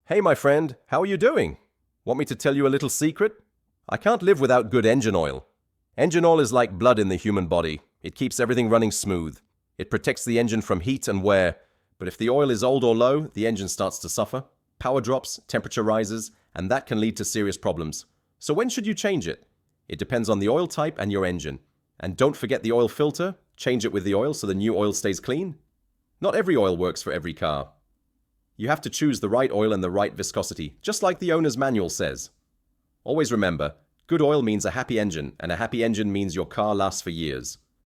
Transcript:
Hey, my friend, how are you doing? Want me to tell you a little secret? I can't live without good engine oil. Engine oil is like blood in the human body. It keeps everything running smooth. It protects the engine from heat and wear. But if the oil is old or low, the engine starts to suffer. Power drops, temperature rises, and that can lead to serious problems. So when should you change it? It depends on the oil type and your engine. And don't forget the oil filter. Change it with the oil so the new oil stays clean. Not every oil works for every car. You have to choose the right oil and the right viscosity, just like the owner's manual says. Always remember, good oil means a happy engine, and a happy engine means your car lasts for years.